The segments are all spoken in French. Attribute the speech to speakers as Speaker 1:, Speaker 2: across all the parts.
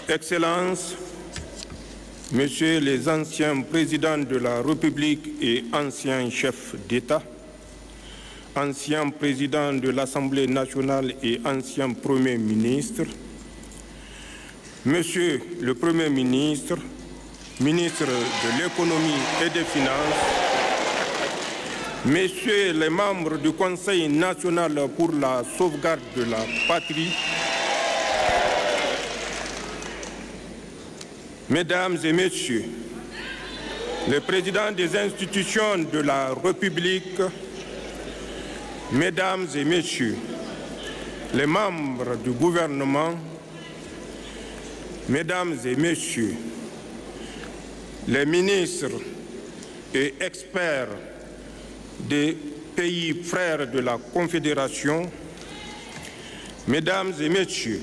Speaker 1: Excellences, Messieurs les anciens présidents de la République et anciens chefs d'État, anciens présidents de l'Assemblée nationale et anciens premiers ministres, Monsieur le Premier ministre, ministre de l'économie et des finances, Messieurs les membres du Conseil national pour la sauvegarde de la patrie, Mesdames et Messieurs, les présidents des institutions de la République, Mesdames et Messieurs, les membres du gouvernement, Mesdames et Messieurs, les ministres et experts des pays frères de la Confédération, Mesdames et Messieurs,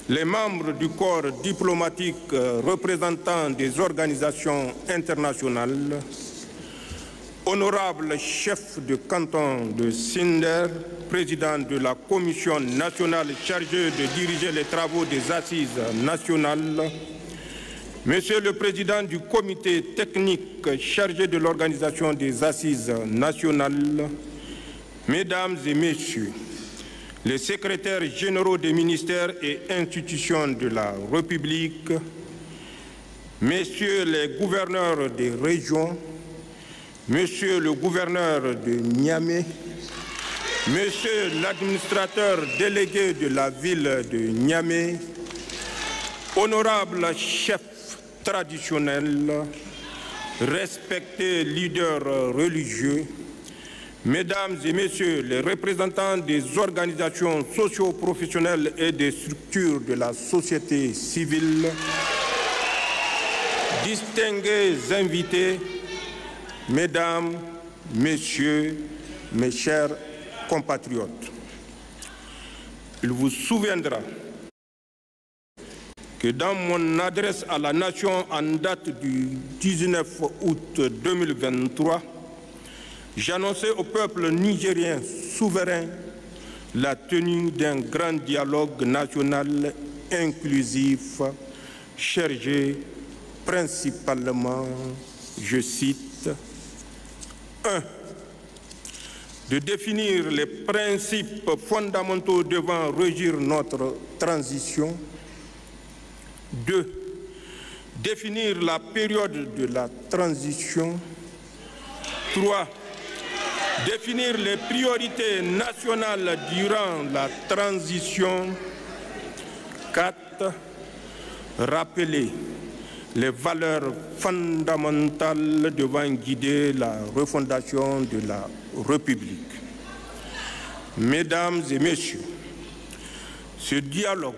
Speaker 1: les membres du corps diplomatique représentant des organisations internationales, honorables chefs de canton de Zinder, président de la Commission nationale chargée de diriger les travaux des assises nationales, Monsieur le Président du comité technique chargé de l'organisation des assises nationales, Mesdames et Messieurs, les secrétaires généraux des ministères et institutions de la République, Messieurs les gouverneurs des régions, Monsieur le gouverneur de Niamey, Monsieur l'administrateur délégué de la ville de Niamey, honorables chefs traditionnels, respectés leaders religieux, Mesdames et Messieurs les représentants des organisations socio-professionnelles et des structures de la société civile, distingués invités, Mesdames, Messieurs, mes chers compatriotes, il vous souviendra que dans mon adresse à la nation en date du 19 août 2023, j'annonçais au peuple nigérien souverain la tenue d'un grand dialogue national inclusif chargé principalement, je cite, 1. De définir les principes fondamentaux devant régir notre transition. 2. Définir la période de la transition. 3. Définir les priorités nationales durant la transition. 4. Rappeler les valeurs fondamentales devant guider la refondation de la République. Mesdames et Messieurs, ce dialogue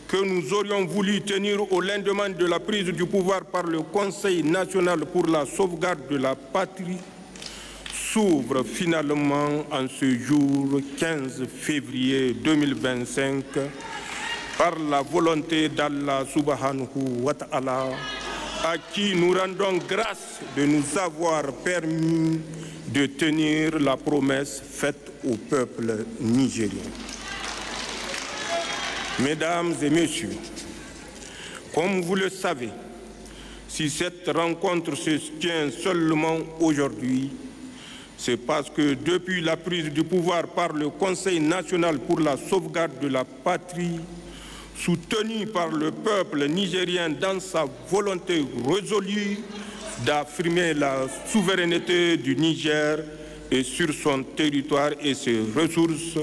Speaker 1: que nous aurions voulu tenir au lendemain de la prise du pouvoir par le Conseil national pour la sauvegarde de la patrie s'ouvre finalement en ce jour 15 février 2025 par la volonté d'Allah subhanahu wa ta'ala, à qui nous rendons grâce de nous avoir permis de tenir la promesse faite au peuple nigérien. Mesdames et Messieurs, comme vous le savez, si cette rencontre se tient seulement aujourd'hui, c'est parce que depuis la prise du pouvoir par le Conseil national pour la sauvegarde de la patrie, soutenu par le peuple nigérien dans sa volonté résolue d'affirmer la souveraineté du Niger et sur son territoire et ses ressources,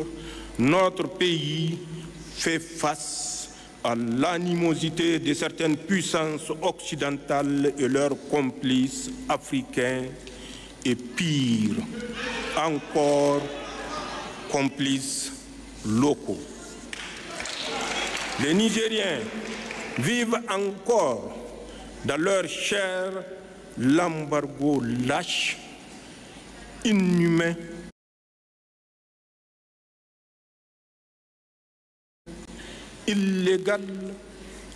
Speaker 1: notre pays fait face à l'animosité de certaines puissances occidentales et leurs complices africains et pire encore, complices locaux. Les Nigériens vivent encore dans leur chair l'embargo lâche, inhumain, illégal,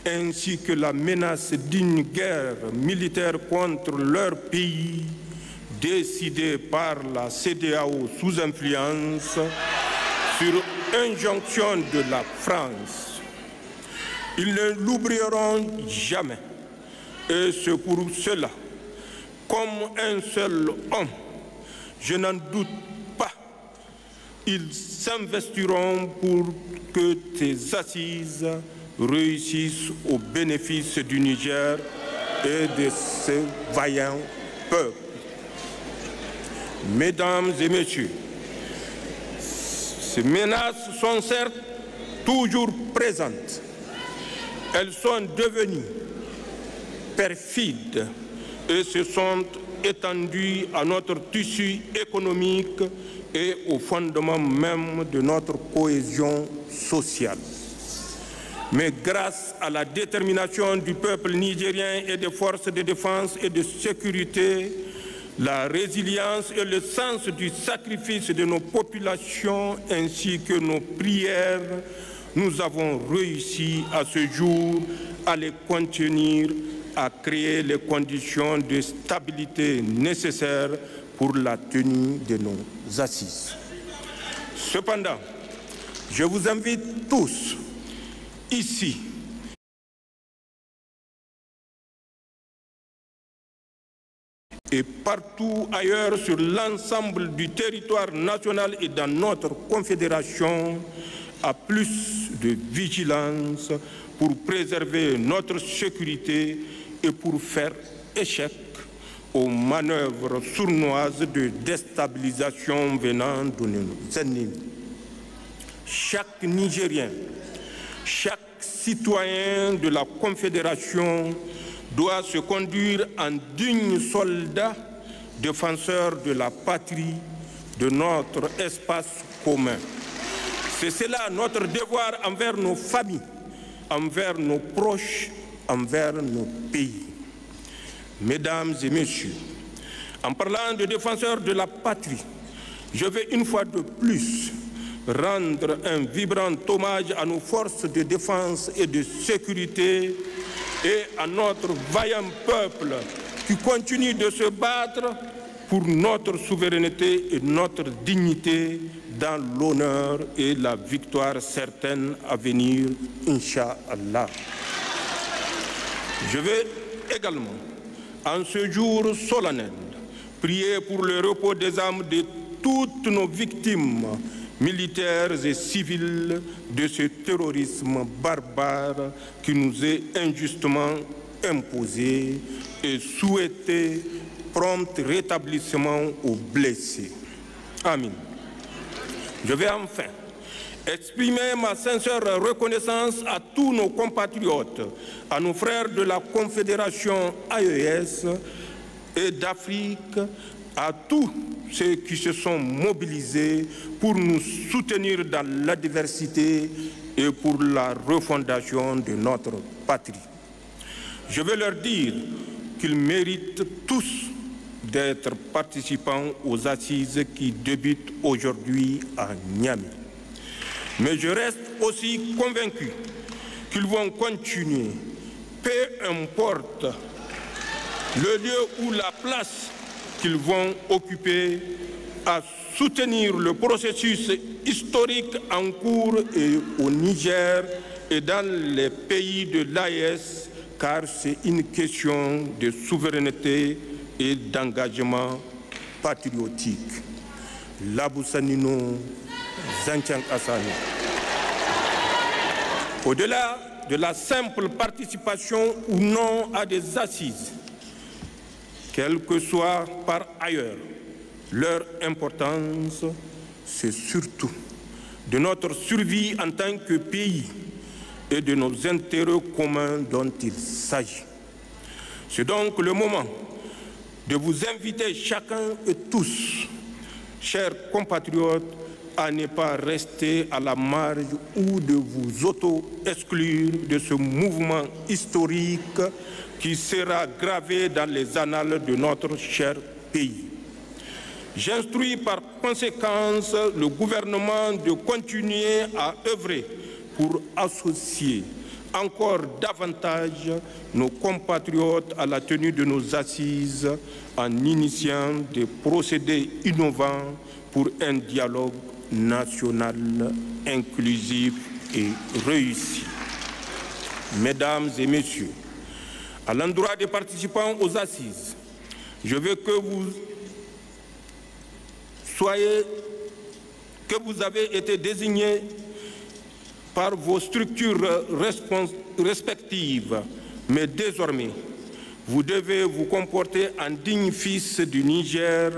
Speaker 1: ainsi que la menace d'une guerre militaire contre leur pays décidée par la CEDEAO sous influence sur injonction de la France. Ils ne l'oublieront jamais. Et c'est pour cela, comme un seul homme, je n'en doute pas, ils s'investiront pour que ces assises réussissent au bénéfice du Niger et de ses vaillants peuples. Mesdames et messieurs, ces menaces sont certes toujours présentes. Elles sont devenues perfides et se sont étendues à notre tissu économique et au fondement même de notre cohésion sociale. Mais grâce à la détermination du peuple nigérien et des forces de défense et de sécurité, la résilience et le sens du sacrifice de nos populations ainsi que nos prières, nous avons réussi à ce jour à les contenir, à créer les conditions de stabilité nécessaires pour la tenue de nos assises. Cependant, je vous invite tous, ici, et partout ailleurs sur l'ensemble du territoire national et dans notre confédération, à plus de vigilance pour préserver notre sécurité et pour faire échec aux manœuvres sournoises de déstabilisation venant de nos ennemis. Chaque Nigérien, chaque citoyen de la Confédération doit se conduire en digne soldat, défenseur de la patrie, de notre espace commun. C'est cela notre devoir envers nos familles, envers nos proches, envers nos pays. Mesdames et messieurs, en parlant de défenseurs de la patrie, je vais une fois de plus rendre un vibrant hommage à nos forces de défense et de sécurité et à notre vaillant peuple qui continue de se battre pour notre souveraineté et notre dignité dans l'honneur et la victoire certaine à venir, Inch'Allah. Je vais également, en ce jour solennel, prier pour le repos des âmes de toutes nos victimes militaires et civils de ce terrorisme barbare qui nous est injustement imposé et souhaiter prompt rétablissement aux blessés. Amin. Je vais enfin exprimer ma sincère reconnaissance à tous nos compatriotes, à nos frères de la Confédération AES et d'Afrique, à tous ceux qui se sont mobilisés pour nous soutenir dans l'adversité et pour la refondation de notre patrie. Je veux leur dire qu'ils méritent tous d'être participants aux assises qui débutent aujourd'hui à Niamey. Mais je reste aussi convaincu qu'ils vont continuer, peu importe le lieu ou la place qu'ils vont occuper, à soutenir le processus historique en cours et au Niger et dans les pays de l'AES, car c'est une question de souveraineté et d'engagement patriotique. Labousanino Zanchank Assani. Au-delà de la simple participation ou non à des assises, quelle que soit par ailleurs leur importance, c'est surtout de notre survie en tant que pays et de nos intérêts communs dont il s'agit. C'est donc le moment de vous inviter chacun et tous, chers compatriotes, à ne pas rester à la marge ou de vous auto-exclure de ce mouvement historique qui sera gravé dans les annales de notre cher pays. J'instruis par conséquence le gouvernement de continuer à œuvrer pour associer encore davantage nos compatriotes à la tenue de nos assises en initiant des procédés innovants pour un dialogue national inclusif et réussi. Mesdames et Messieurs, à l'endroit des participants aux assises, je veux que vous avez été désignés par vos structures respectives, mais désormais, vous devez vous comporter en digne fils du Niger,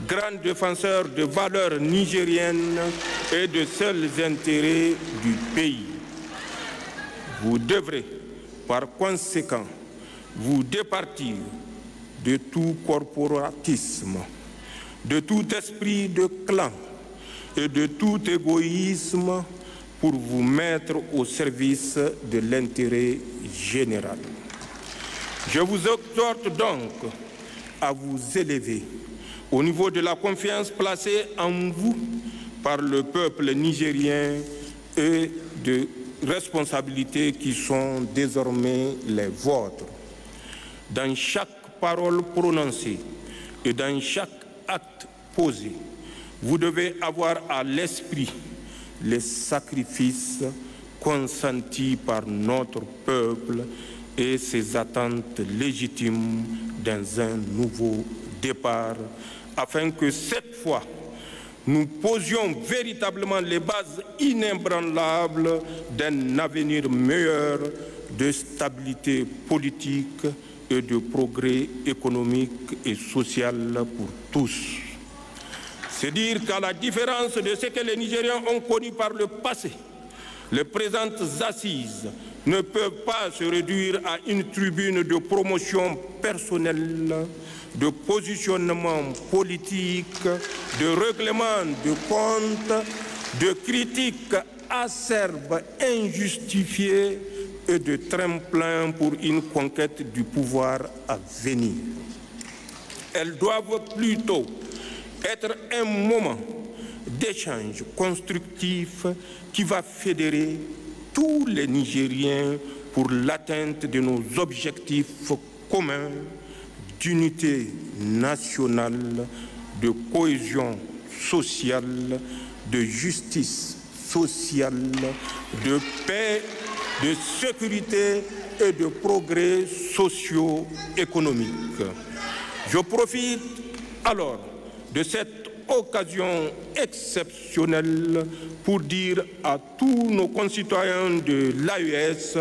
Speaker 1: grand défenseur de valeurs nigériennes et de seuls intérêts du pays. Vous devrez, par conséquent, vous départir de tout corporatisme, de tout esprit de clan et de tout égoïsme pour vous mettre au service de l'intérêt général. Je vous exhorte donc à vous élever au niveau de la confiance placée en vous par le peuple nigérien et de responsabilités qui sont désormais les vôtres. Dans chaque parole prononcée et dans chaque acte posé, vous devez avoir à l'esprit les sacrifices consentis par notre peuple et ses attentes légitimes dans un nouveau départ, afin que cette fois, nous posions véritablement les bases inébranlables d'un avenir meilleur, de stabilité politique et de progrès économique et social pour tous. C'est dire qu'à la différence de ce que les Nigériens ont connu par le passé, les présentes assises ne peuvent pas se réduire à une tribune de promotion personnelle, de positionnement politique, de règlement de compte, de critiques acerbes, injustifiées et de tremplin pour une conquête du pouvoir à venir. Elles doivent plutôt être un moment d'échange constructif qui va fédérer tous les Nigériens pour l'atteinte de nos objectifs communs d'unité nationale, de cohésion sociale, de justice sociale, de paix, de sécurité et de progrès socio-économique. Je profite alors de cette occasion exceptionnelle pour dire à tous nos concitoyens de l'AES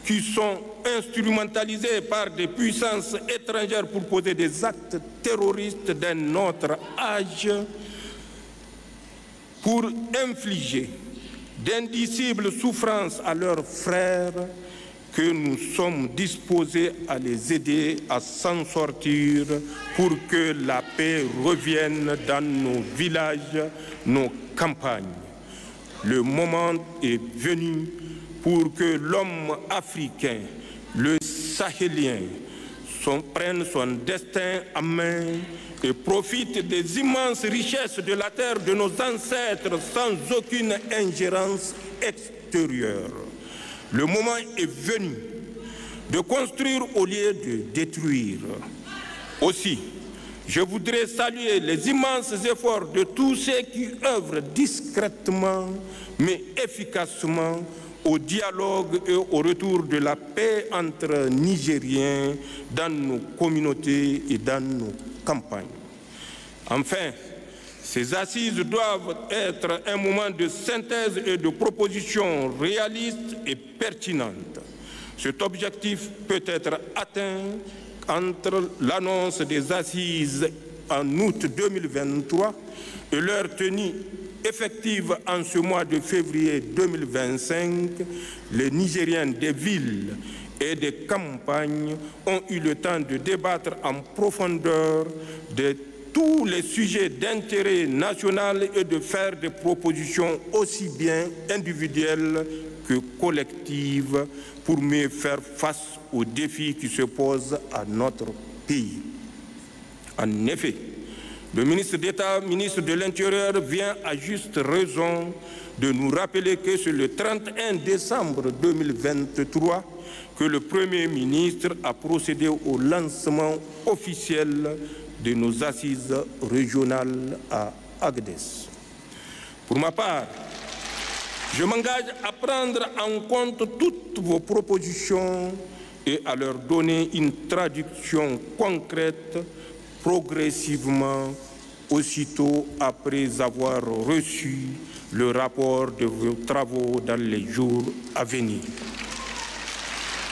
Speaker 1: qui sont instrumentalisés par des puissances étrangères pour poser des actes terroristes d'un autre âge, pour infliger d'indicibles souffrances à leurs frères, que nous sommes disposés à les aider à s'en sortir pour que la paix revienne dans nos villages, nos campagnes. Le moment est venu pour que l'homme africain, le Sahélien, prenne son destin en main et profite des immenses richesses de la terre de nos ancêtres sans aucune ingérence extérieure. Le moment est venu de construire au lieu de détruire. Aussi, je voudrais saluer les immenses efforts de tous ceux qui œuvrent discrètement mais efficacement au dialogue et au retour de la paix entre Nigériens dans nos communautés et dans nos campagnes. Enfin, ces assises doivent être un moment de synthèse et de propositions réalistes et pertinentes. Cet objectif peut être atteint entre l'annonce des assises en août 2023 et leur tenue effective en ce mois de février 2025. Les Nigériens des villes et des campagnes ont eu le temps de débattre en profondeur de tous les sujets d'intérêt national et de faire des propositions aussi bien individuelles que collectives pour mieux faire face aux défis qui se posent à notre pays. En effet, le ministre d'État, ministre de l'Intérieur, vient à juste raison de nous rappeler que c'est le 31 décembre 2023 que le Premier ministre a procédé au lancement officiel de nos assises régionales à Agadez. Pour ma part, Je m'engage à prendre en compte toutes vos propositions et à leur donner une traduction concrète progressivement, aussitôt après avoir reçu le rapport de vos travaux dans les jours à venir.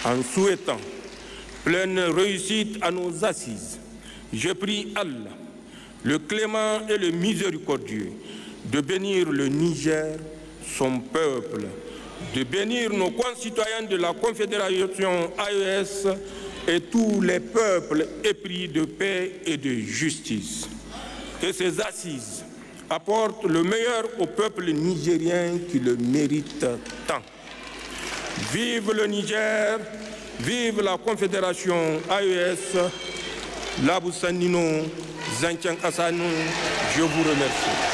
Speaker 1: En souhaitant pleine réussite à nos assises, je prie Allah, le clément et le miséricordieux, de bénir le Niger, son peuple, de bénir nos concitoyens de la Confédération AES et tous les peuples épris de paix et de justice. Que ces assises apportent le meilleur au peuple nigérien qui le mérite tant. Vive le Niger, vive la Confédération AES, Labou Sandino, Zanchan Assanou, je vous remercie.